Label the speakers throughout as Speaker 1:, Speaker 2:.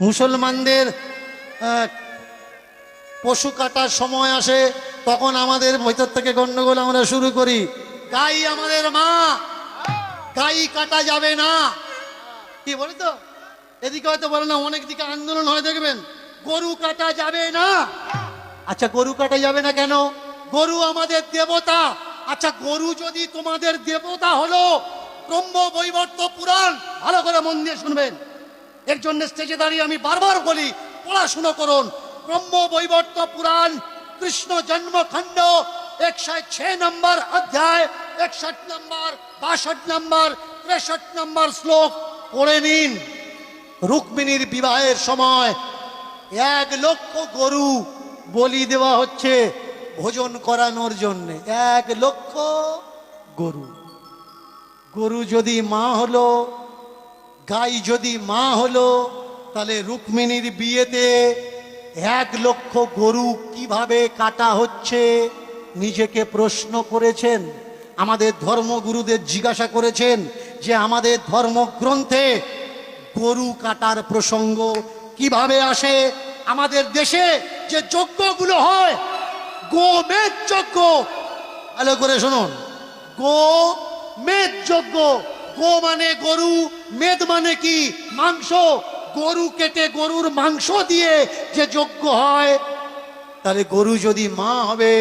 Speaker 1: মুসলমানদের পশু কাটার সময় আসে, তখন আমাদের ভেতর থেকে গন্ডগোল আমরা শুরু করি। গাই আমাদের মা, গাই কাটা যাবে না, কি বলি তো? এদিকে হয়তো বলে না, অনেক দিকে আন্দোলন হয় দেখবেন, গরু কাটা যাবে না। আচ্ছা, গরু কাটা যাবে না কেন? গরু আমাদের দেবতা। আচ্ছা, গরু যদি তোমাদের দেবতা হলো, ব্রহ্ম বৈবর্ত পুরাণ ভালো করে মন দিয়ে শুনবেন। এর জন্য স্টেজে দাঁড়িয়ে আমি বারবার বলি, পড়াশুনো করুন। ব্রহ্ম বৈবর্ত পুরাণ কৃষ্ণ জন্মখণ্ড 106 নম্বর অধ্যায় 61 নম্বর 62 নম্বর 63 নম্বর শ্লোক পড়ে নিন। রুক্মিণীর বিবাহের সময় 1 লক্ষ গরু বলি দেওয়া হচ্ছে ভোজন করানোর জন্য। 1 লক্ষ গরু। গরু যদি মা হলো, গাই যদি মা হলো, তাহলে রুক্মিণীর বিয়েতে 1 লক্ষ গরু কিভাবে কাটা হচ্ছে নিজেকে প্রশ্ন করেছেন? আমাদের ধর্মগুরুদের জিজ্ঞাসা করেছেন যে আমাদের ধর্মগ্রন্থে গরু কাটার প্রসঙ্গ কিভাবে আসে? আমাদের দেশে যে যজ্ঞগুলো হয়, গোমেদ যজ্ঞ, ভালো করে শুনুন, গোমেদ যজ্ঞ। গো মানে গরু, মেদ মানে কি? মাংস। গরু কেটে গরুর মাংস দিয়ে যে যজ্ঞ হয়, তাহলে গরু যদি মা হবে,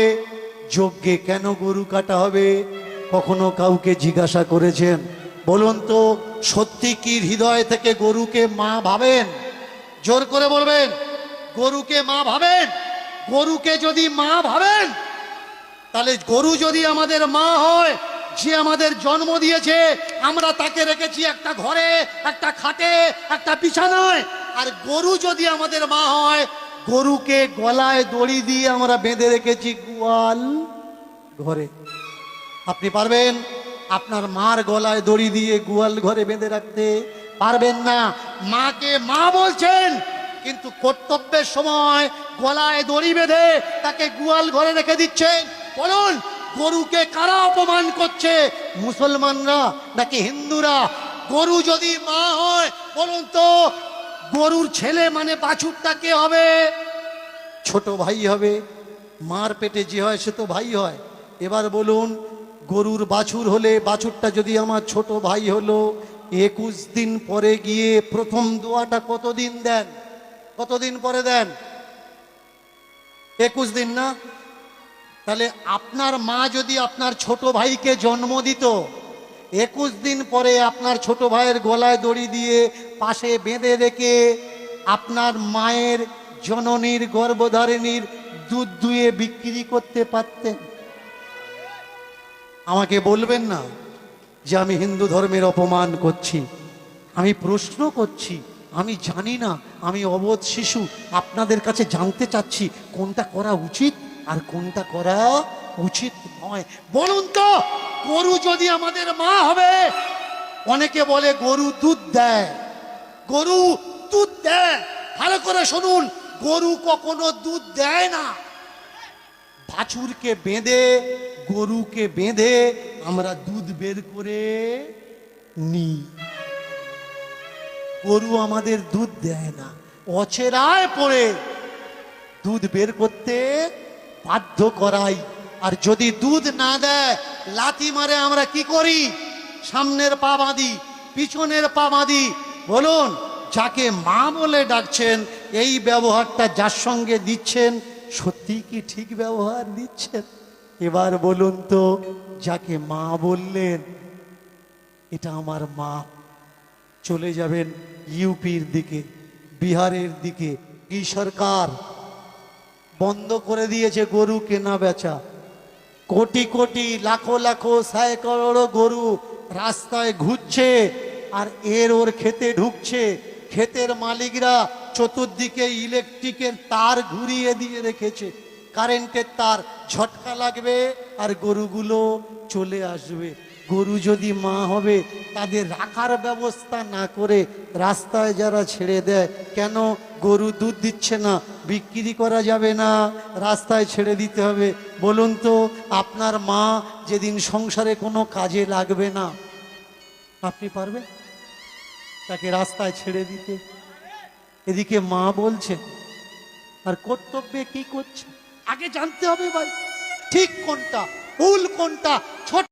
Speaker 1: যজ্ঞে কেন গরু কাটা হবে? কখনো কাউকে জিজ্ঞাসা করেছেন? বলুন তো, সত্যি কি হৃদয় থেকে গরুকে মা ভাবেন? জোর করে বলবেন, গরুকে মা ভাবেন? গরুকে যদি মা ভাবেন, তাহলে গরু যদি আমাদের মা হয়, যে আমাদের জন্ম দিয়েছে, আমরা তাকে রেখেছি একটা ঘরে, একটা খাটে, একটা বিছানায়। আর গরু যদি আমাদের মা হয়, গরুকে গলায় দড়ি দিয়ে আমরা বেঁধে রেখেছি গোয়াল ঘরে। আপনি পারবেন আপনার মার গলায় দড়ি দিয়ে গোয়াল ঘরে বেঁধে রাখতে? পারবেন না। মাকে মা বলছেন, কিন্তু কর্তব্যের সময় গলায় দড়ি বেঁধে তাকে গোয়াল ঘরে রেখে দিচ্ছেন। বলুন, গরুকে কারা অপমান করছে? মুসলমানরা নাকি হিন্দুরা? গরু যদি মা হয়, বলুন তো, গরুর ছেলে মানে বাছুরটা কে হবে? ছোট ভাই হবে। মার পেটে যে হয় সে তো ভাই হয়। এবার বলুন, গরুর বাছুর হলে, বাছুরটা যদি আমার ছোট ভাই হলো, 21 দিন পরে গিয়ে প্রথম দোয়াটা কতদিন দেন? কতদিন পরে দেন? 21 দিন না? তাহলে আপনার মা যদি আপনার ছোট ভাইকে জন্ম দিত, 21 দিন পরে আপনার ছোট ভাইয়ের গলায় দড়ি দিয়ে পাশে বেঁধে রেখে আপনার মায়ের জননীর গর্ভধারিণীর দুধ দুয়ে বিক্রি করতে পারতেন? আমাকে বলবেন না যে আমি হিন্দু ধর্মের অপমান করছি। আমি প্রশ্ন করছি, আমি জানি না, আমি অবোধ শিশু। আপনাদের কাছে জানতে চাচ্ছি কোনটা করা উচিত আর কোনটা করা উচিত নয়। বলুন তো, গরু যদি আমাদের মা হবে, অনেকে বলে গরু দুধ দেয়, গরু দুধ দেয়। ভালো করে শুনুন, গরু কখনো দুধ দেয় না। বাছুরকে বেঁধে, গরুকে বেঁধে আমরা দুধ বের করে নিই। গরু আমাদের দুধ দেয় না, অচেরায় পড়ে দুধ বের করতে বাধ্য করাই। আর যদি দুধ না দেয়, লাথি মারে আমরা কি করি? সামনের পা বাঁধি, পিছনের পা বাঁধি। বলুন, যাকে মা বলে ডাকছেন, এই ব্যবহারটা যার সঙ্গে দিচ্ছেন, সত্যি কি ঠিক ব্যবহার দিচ্ছেন? এবার বলুন তো, যাকে মা বললেন, এটা আমার মা, চলে যাবেন ইউপির দিকে, বিহারের দিকে। কি সরকার বন্ধ করে দিয়েছে গরু কেনা বেচা। কোটি কোটি, লাখো লাখো, সৈকড়ো গরু রাস্তায় ঘুরছে, আর ওর খেতে ঢুকছে। ক্ষেতের মালিকরা চতুর্দিকে ইলেকট্রিকের তার ঘুরিয়ে দিয়ে রেখেছে, কারেন্টের তার, ঝটকা লাগবে আর গরুগুলো চলে আসবে। গরু যদি মা হবে, তাদের রাখার ব্যবস্থা না করে রাস্তায় যারা ছেড়ে দেয়, কেন? গরু দুধ দিচ্ছে না, বিক্রি করা যাবে না, রাস্তায় ছেড়ে দিতে হবে। বলুন তো, আপনার মা যেদিন সংসারে কোনো কাজে লাগবে না, আপনি পারবেন তাকে রাস্তায় ছেড়ে দিতে? এদিকে মা বলছে, আর কর্তব্যে কি করছে আগে জানতে হবে ভাই। ঠিক কোনটা, ভুল কোনটা, ছোট